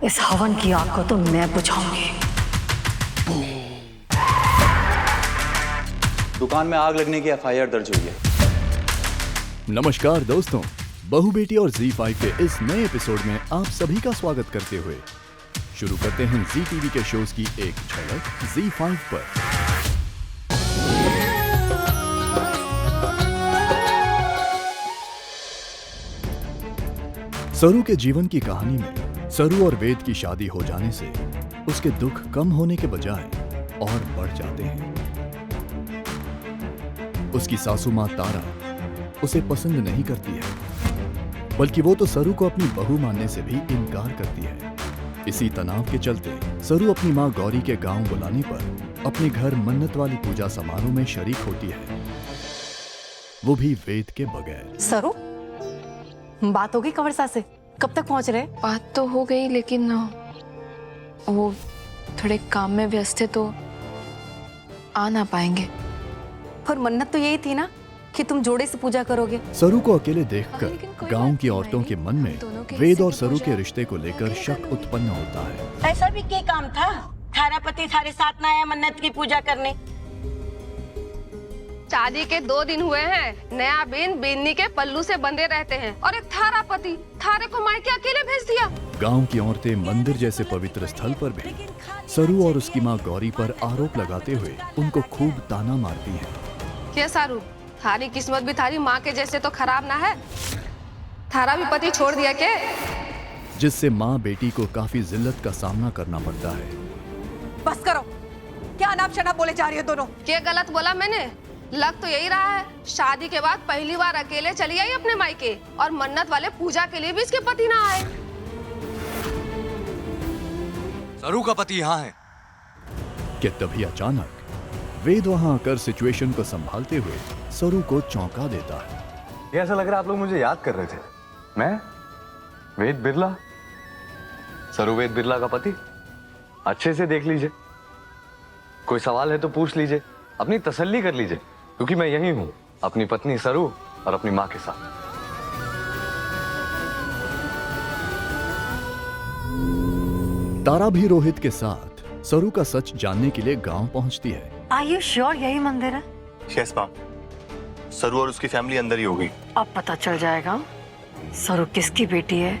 इस हवन की आग को तो मैं बुझाऊंगी। दुकान में आग लगने की एफआईआर दर्ज हुई है। नमस्कार दोस्तों, बहू बेटी और ZEE5 के इस नए एपिसोड में आप सभी का स्वागत करते हुए शुरू करते हैं जी टीवी के शोज की एक झलक ZEE5 पर। सरू के जीवन की कहानी में सरू और वेद की शादी हो जाने से उसके दुख कम होने के बजाय और बढ़ जाते हैं। उसकी सासू मां तारा उसे पसंद नहीं करती है, बल्कि वो तो सरू को अपनी बहू मानने से भी इनकार करती है। इसी तनाव के चलते सरू अपनी मां गौरी के गांव बुलाने पर अपने घर मन्नत वाली पूजा समारोह में शरीक होती है, वो भी वेद के बगैर। सरू, बात हो गई कंवरसा से? कब तक पहुंच रहे? बात तो हो गई, लेकिन वो थोड़े काम में व्यस्त थे तो आ ना पाएंगे। और मन्नत तो यही थी ना कि तुम जोड़े से पूजा करोगे। सरू को अकेले देखकर गांव की औरतों के मन में वेद और सरू के रिश्ते को लेकर शक उत्पन्न होता है। ऐसा भी क्या काम था? थारा पति थारे साथ ना आया मन्नत की पूजा करने? शादी के 2 दिन हुए हैं, नया बीन बीननी के पल्लू से बंधे रहते हैं और एक थारा पति थारे को मायके अकेले भेज दिया। गांव की औरतें मंदिर जैसे पवित्र स्थल पर भी सरू और उसकी मां गौरी पर आरोप लगाते हुए उनको खूब ताना मारती हैं। क्या सारू, थारी किस्मत भी थारी माँ के जैसे तो खराब ना है? थारा भी पति छोड़ दिया क्या? जिससे माँ बेटी को काफी जिल्लत का सामना करना पड़ता है। बस करो, क्या अनाप शनाप बोले जा रही हो दोनों? क्या गलत बोला मैंने? लग तो यही रहा है शादी के बाद पहली बार अकेले चली आई अपने मायके, और मन्नत वाले पूजा के लिए भी इसके पति ना आए। सरू का पति यहाँ है। कि तभी अचानक वेद वहां आकर सिचुएशन को संभालते हुए सरू को चौंका देता है। ये ऐसा लग रहा है आप लोग मुझे याद कर रहे थे। मैं वेद बिरला, सरू वेद बिरला का पति। अच्छे से देख लीजिए, कोई सवाल है तो पूछ लीजिए, अपनी तसल्ली कर लीजिए, क्योंकि मैं यही हूं अपनी पत्नी सरू और अपनी मां के साथ। तारा भी रोहित के साथ सरू का सच जानने के लिए गांव पहुंचती है। Are you sure यही मंदिर है? यस मैम, सरू और उसकी फैमिली अंदर ही होगी। अब पता चल जाएगा सरू किसकी बेटी है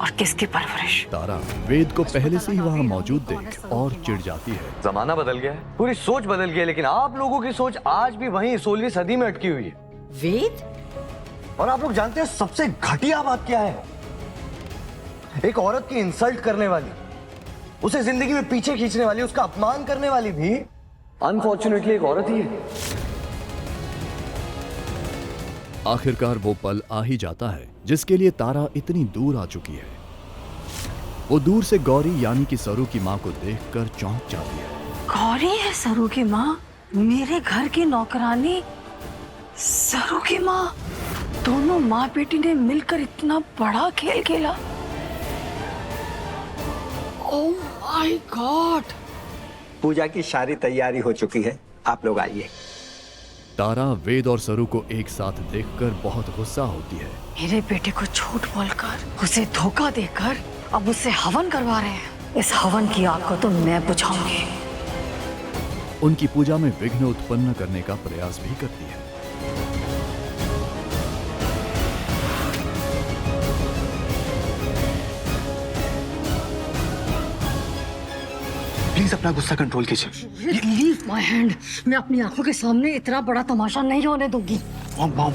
और किसकी परवरिश। तारा वेद को पहले से ही वहां मौजूद देख और चिढ़ जाती है। जमाना बदल गया है, पूरी सोच बदल गई है, लेकिन आप लोगों की सोच आज भी वहीं 16वीं सदी में अटकी हुई है। वेद? और आप लोग जानते हैं सबसे घटिया बात क्या है? एक औरत की इंसल्ट करने वाली, उसे जिंदगी में पीछे खींचने वाली, उसका अपमान करने वाली भी अनफॉर्चुनेटली एक औरत ही है। आखिरकार वो पल आ ही जाता है जिसके लिए तारा इतनी दूर आ चुकी है। वो दूर से गौरी यानी कि सरू की माँ को देखकर चौंक जाती है। गौरी है सरू की माँ? मेरे घर की नौकरानी सरू की माँ? दोनों माँ बेटी ने मिलकर इतना बड़ा खेल खेला। Oh my God! पूजा की सारी तैयारी हो चुकी है, आप लोग आइए। तारा वेद और सरू को एक साथ देखकर बहुत गुस्सा होती है। मेरे बेटे को झूठ बोलकर, उसे धोखा देकर अब उससे हवन करवा रहे हैं। इस हवन की आग को तो मैं बुझाऊंगी। उनकी पूजा में विघ्न उत्पन्न करने का प्रयास भी करती है। प्लीज अपना गुस्सा कंट्रोल कीजिए। Leave my hand. मैं अपनी आंखों के सामने इतना बड़ा तमाशा नहीं होने दूंगी। मॉम,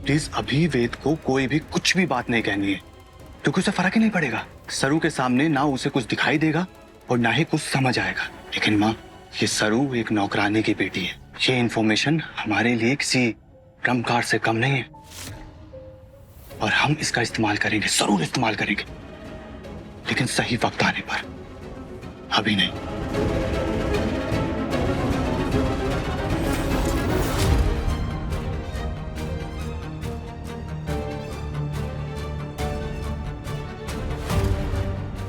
प्लीज अभी वेद को कोई भी कुछ भी बात नहीं कहनी है, क्योंकि उसे फर्क ही नहीं पड़ेगा। सरू के सामने ना उसे कुछ दिखाई देगा और ना ही कुछ समझ आएगा। लेकिन माँ, ये सरू एक नौकरानी की बेटी है। ये इंफॉर्मेशन हमारे लिए किसी ट्रम्प कार्ड से कम नहीं है, और हम इसका इस्तेमाल करेंगे, जरूर इस्तेमाल करेंगे, लेकिन सही वक्त आने पर, अभी नहीं।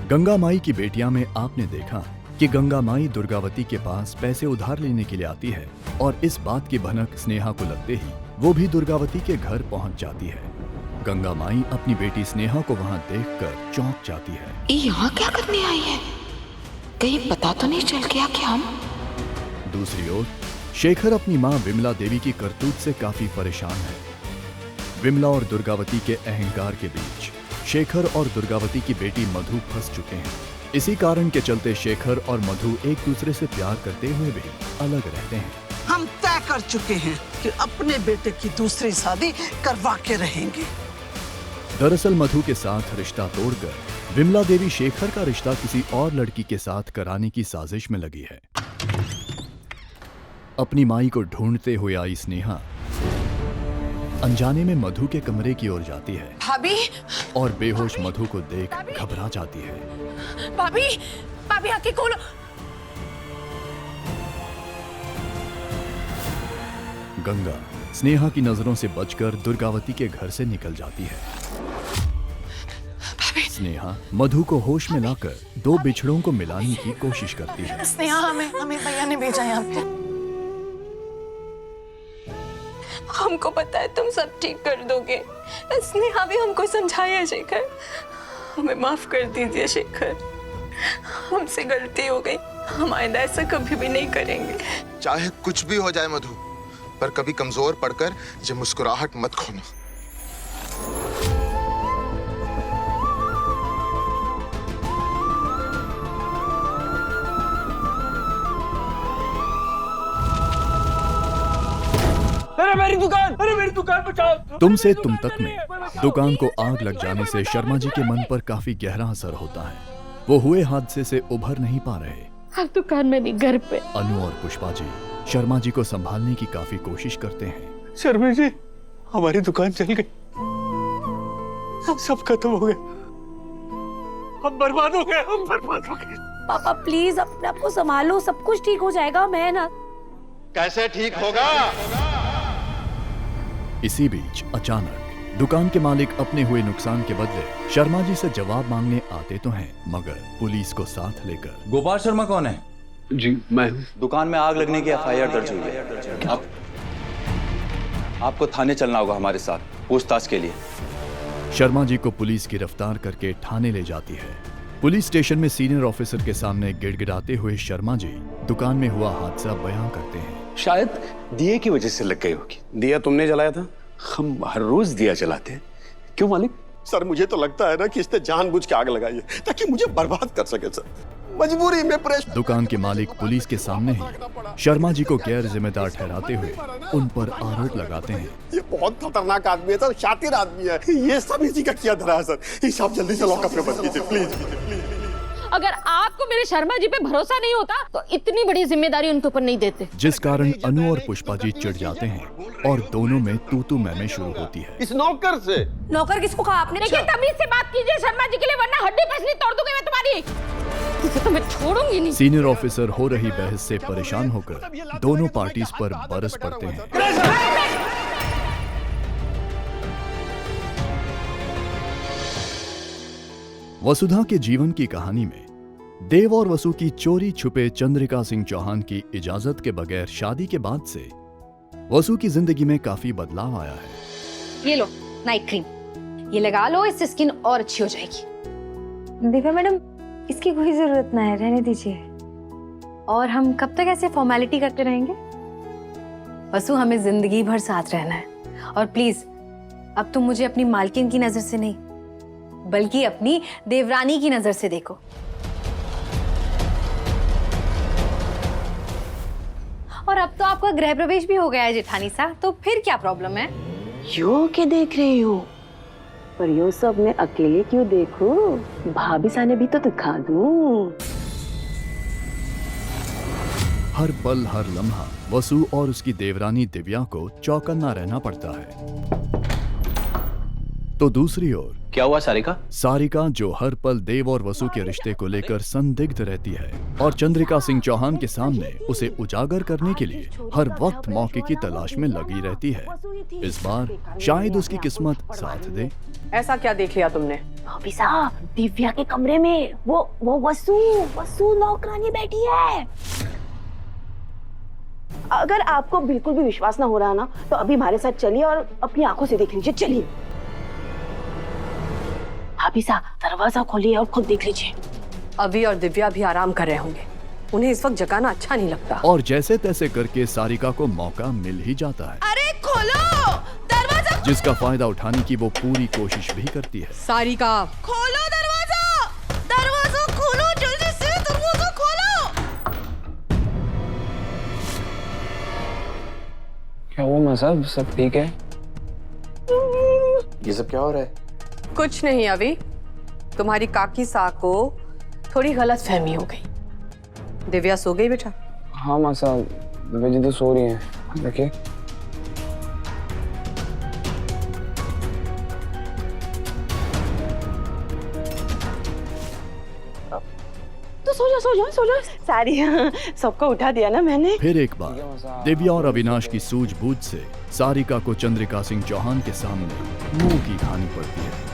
गंगा माई की बेटियां में आपने देखा कि गंगा माई दुर्गावती के पास पैसे उधार लेने के लिए आती है, और इस बात की भनक स्नेहा को लगते ही वो भी दुर्गावती के घर पहुंच जाती है। गंगा माई अपनी बेटी स्नेहा को वहां देखकर चौंक जाती है। ये यहाँ क्या करने आई है? कहीं पता तो नहीं चल गया कि हम? दूसरी ओर शेखर अपनी मां विमला देवी की करतूत से काफी परेशान है। विमला और दुर्गावती के अहंकार के बीच शेखर और दुर्गावती की बेटी मधु फंस चुके हैं। इसी कारण के चलते शेखर और मधु एक दूसरे से प्यार करते हुए भी अलग रहते हैं। हम तय कर चुके हैं कि अपने बेटे की दूसरी शादी करवा के रहेंगे। दरअसल मधु के साथ रिश्ता तोड़कर विमला देवी शेखर का रिश्ता किसी और लड़की के साथ कराने की साजिश में लगी है। अपनी माई को ढूंढते हुए आई स्नेहा अनजाने में मधु के कमरे की ओर जाती है। भाभी, और बेहोश मधु को देख घबरा जाती है। भाभी, भाभी आके खोलो। गंगा स्नेहा की नजरों से बचकर दुर्गावती के घर से निकल जाती है। स्नेहा मधु को होश में लाकर दो बिछड़ों को मिलाने की कोशिश करती है। स्नेहा, हमें भैया ने भेजा यहाँ पे। हमको पता है तुम सब ठीक कर दोगे। स्नेहा भी हमको समझाया शेखर। हमें माफ कर दीजिए शेखर, हमसे गलती हो गई। हम आइंदा ऐसा कभी भी नहीं करेंगे। चाहे कुछ भी हो जाए मधु, पर कभी कमजोर पड़कर ये मुस्कुराहट मत खोना। अरे मेरी दुकान बचाओ। तुमसे तुम तक में दुकान को आग लग जाने से शर्मा जी के मन पर काफी गहरा असर होता है। वो हुए हादसे से उभर नहीं पा रहे। आप दुकान में नहीं, घर पे। अनु और पुष्पा जी शर्मा जी को संभालने की काफी कोशिश करते हैं। शर्मा जी, हमारी दुकान चल गई, सब खत्म हो गया, हम बर्बाद हो गए। पापा प्लीज अपने आप को संभालो, सब कुछ ठीक हो जाएगा। मैं ना कैसे ठीक होगा? इसी बीच अचानक दुकान के मालिक अपने हुए नुकसान के बदले शर्मा जी से जवाब मांगने आते तो हैं, मगर पुलिस को साथ लेकर। गोपाल शर्मा कौन है? जी मैं हूँ। दुकान में आग लगने की एफआईआर दर्ज हुई है। आपको थाने चलना होगा हमारे साथ पूछताछ के लिए। शर्मा जी को पुलिस गिरफ्तार करके थाने ले जाती है। पुलिस स्टेशन में सीनियर ऑफिसर के सामने गिड़गिड़ाते हुए शर्मा जी दुकान में हुआ हादसा बयां करते हैं। शायद दिए की वजह से लग गई होगी। दिया तुमने जलाया था? हम हर रोज दिया जलाते हैं। क्यों मालिक? सर मुझे तो लगता है ना कि इसने जानबूझ के आग लगाई है ताकि मुझे बर्बाद कर सके सर। मजबूरी में प्रेस। दुकान के मालिक पुलिस के सामने ही शर्मा जी को गैर जिम्मेदार ठहराते हुए उन पर आरोप लगाते हैं। ये बहुत खतरनाक आदमी है सर, शातिर आदमी है। ये सब इसी का किया धरा है सर। इस आप जल्दी से लॉकअप में बंद कीजिए प्लीज। अगर आपको मेरे शर्मा जी पे भरोसा नहीं होता तो इतनी बड़ी जिम्मेदारी उनके ऊपर नहीं देते। जिस कारण अनु और पुष्पा जी चिढ़ जाते हैं और दोनों में तू मैं शुरू होती है। इस नौकर से। नौकर किसको कहा आपने? देखिए तमीज से बात कीजिए शर्मा जी के लिए, वरना हड्डी पसली तोड़ दूंगी मैं तुम्हारी। इसे तो मैं छोड़ूंगी नहीं। सीनियर ऑफिसर हो रही बहस से परेशान होकर दोनों पार्टीज पर बरस पड़ते हैं। वसुधा के जीवन की कहानी में देव और वसु की चोरी छुपे चंद्रिका सिंह चौहान की इजाजत के बगैर शादी के बाद से वसु की जिंदगी में काफी बदलाव आया है। ये लो नाइट क्रीम, ये लगा लो, इससे स्किन और अच्छी हो जाएगी। दिव्या मैडम, इसकी कोई जरूरत ना है, रहने दीजिए। और हम कब तक ऐसे फॉर्मेलिटी करते रहेंगे? वसु, हमें जिंदगी भर साथ रहना है। और प्लीज अब तुम मुझे अपनी मालकिन की नजर से नहीं बल्कि अपनी देवरानी की नजर से देखो। और अब तो आपका गृह प्रवेश भी हो गया है जेठानी साहब, तो फिर क्या प्रॉब्लम है? यो के देख रही हो, पर यो सब मैं अकेले क्यों देखूं? भाभी साने भी तो दिखा दूं। हर पल हर लम्हा वसु और उसकी देवरानी दिव्या को चौकन्ना रहना पड़ता है। तो दूसरी ओर क्या हुआ सारिका? सारिका जो हर पल देव और वसु के रिश्ते को लेकर संदिग्ध रहती है और चंद्रिका सिंह चौहान के सामने उसे उजागर करने के लिए हर वक्त मौके की तलाश में लगी रहती है। इस बार शायद उसकी किस्मत साथ दे। ऐसा क्या देख लिया तुमने? भाभी साहब, दिव्या के कमरे में वो वसु नौकरानी बैठी है। अगर आपको बिल्कुल भी विश्वास ना हो रहा ना, तो अभी हमारे साथ चलिए और अपनी आंखों से देख लीजिए। चलिए। भाभी सा दरवाजा खोलिए और खुद देख लीजिए। अभी और दिव्या भी आराम कर रहे होंगे, उन्हें इस वक्त जगाना अच्छा नहीं लगता। और जैसे तैसे करके सारिका को मौका मिल ही जाता है। अरे खोलो दरवाजा, जिसका फायदा उठाने की वो पूरी कोशिश भी करती है। सारिका खोलो दरवाजा, दरवाजा खोलो जल्दी से, दरवाजा खोलो। क्या हुआ माँ साहब, सब ठीक है? ये सब क्या हो रहा है? कुछ नहीं अभी, तुम्हारी काकी सा को थोड़ी गलत फहमी हो गई। दिव्या सो गई बेटा? हाँ माँ साहब, दिव्या जी तो सो रही हैं। देखिए तो सो जाओ सारी सबको उठा दिया ना मैंने। फिर एक बार दिव्या और अविनाश की सूझबूझ से सारिका को चंद्रिका सिंह चौहान के सामने मुंह की खानी पड़ती है।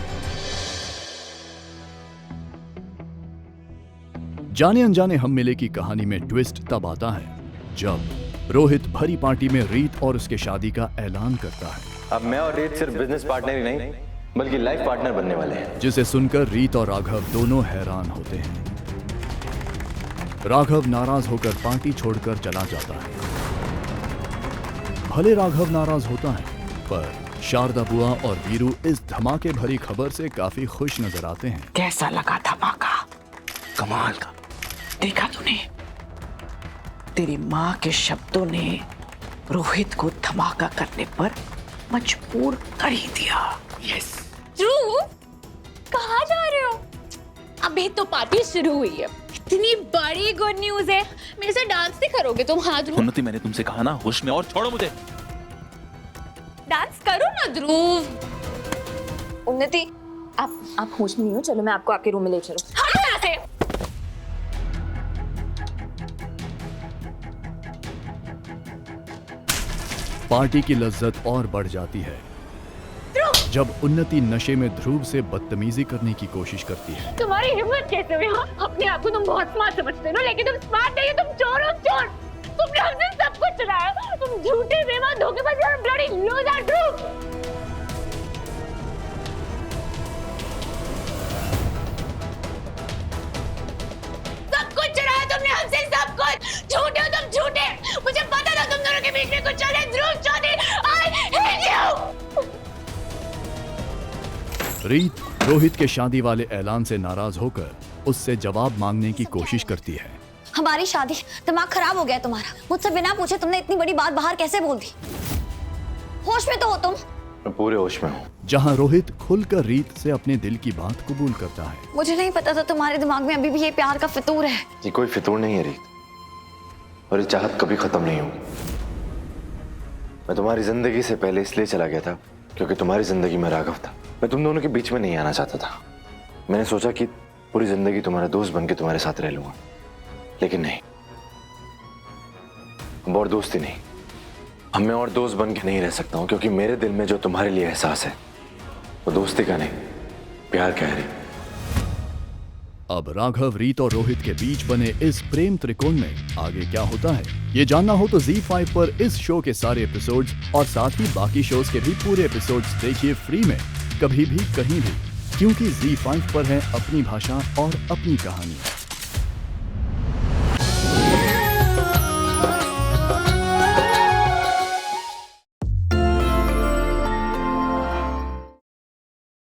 जाने अनजाने हम मिले की कहानी में ट्विस्ट तब आता है जब रोहित भरी पार्टी में रीत और उसके शादी का ऐलान करता है। अब मैं और रीत सिर्फ बिजनेस पार्टनर ही नहीं बल्कि लाइफ पार्टनर बनने वाले हैं। जिसे सुनकर रीत और राघव दोनों हैरान होते हैं। राघव नाराज होकर पार्टी छोड़कर चला जाता है। भले राघव नाराज होता है, पर शारदा बुआ और वीरू इस धमाके भरी खबर से काफी खुश नजर आते हैं। कैसा लगा धमाका? कमाल का। देखा तूने, तेरी माँ के शब्दों ने रोहित को धमाका करने पर मजबूर कर ही दिया। यस। ध्रुव, कहाँ जा रहे हो? अभी तो पार्टी शुरू हुई है। इतनी बड़ी गुड न्यूज है, मेरे से डांस नहीं करोगे तुम? हाँ ध्रुव। उन्नति, मैंने तुमसे कहा ना होश में और छोड़ो मुझे। डांस करो ना ध्रुव। उन्नति, आप होश में नहीं हो, चलो मैं आपको आपके रूम में ले चलो। हटो यहाँ से। पार्टी की लज्जत और बढ़ जाती है जब उन्नति नशे में ध्रुव से बदतमीजी करने की कोशिश करती है। तुम्हारी हिम्मत कैसे हुई? हाँ, अपने आप को तुम बहुत स्मार्ट समझते हो, लेकिन तुम स्मार्ट नहीं हो, तुम चोर हो, चोर। तुमने हमसे सब कुछ चुराया। तुम झूठे, बेईमान, धोखेबाज और ब्लडी लूजर ध्रुव। सब कुछ चुराया तुमने हमसे, सब कुछ। झूठे हो तुम, झूठे। मुझे पता था तुम दोनों के बीच में कुछ चल रहा है। ध्रुव चौधरी, I hate you। रीत रोहित के शादी वाले ऐलान से नाराज होकर उससे जवाब मांगने की कोशिश करती है। हमारी शादी, दिमाग खराब हो गया तुम्हारा। मुझसे बिना पूछे तुमने इतनी बड़ी बात बाहर कैसे बोल दी? होश में तो हो तुम? मैं पूरे होश में हूँ। जहाँ रोहित खुलकर रीत से अपने दिल की बात कबूल करता है। मुझे नहीं पता था तुम्हारे दिमाग में अभी भी ये प्यार का फितूर है। ये कोई फितूर नहीं है रीत, और ये चाहत कभी खत्म नहीं होगी। मैं तुम्हारी जिंदगी से पहले इसलिए चला गया था क्योंकि तुम्हारी जिंदगी में राघव था। मैं तुम दोनों के बीच में नहीं आना चाहता था। मैंने सोचा कि पूरी जिंदगी तुम्हारा दोस्त बनके तुम्हारे साथ रह लूंगा, लेकिन नहीं, अब और दोस्ती नहीं। अब मैं और दोस्त बन के नहीं रह सकता हूँ, क्योंकि मेरे दिल में जो तुम्हारे लिए एहसास है वो दोस्ती का नहीं, प्यार का है। अब राघव, रीत और रोहित के बीच बने इस प्रेम त्रिकोण में आगे क्या होता है, ये जानना हो तो ZEE5 पर इस शो के सारे एपिसोड्स और साथ ही बाकी शोज के भी पूरे एपिसोड्स देखिए फ्री में, कभी भी कहीं भी, क्योंकि ZEE5 पर है अपनी भाषा और अपनी कहानी।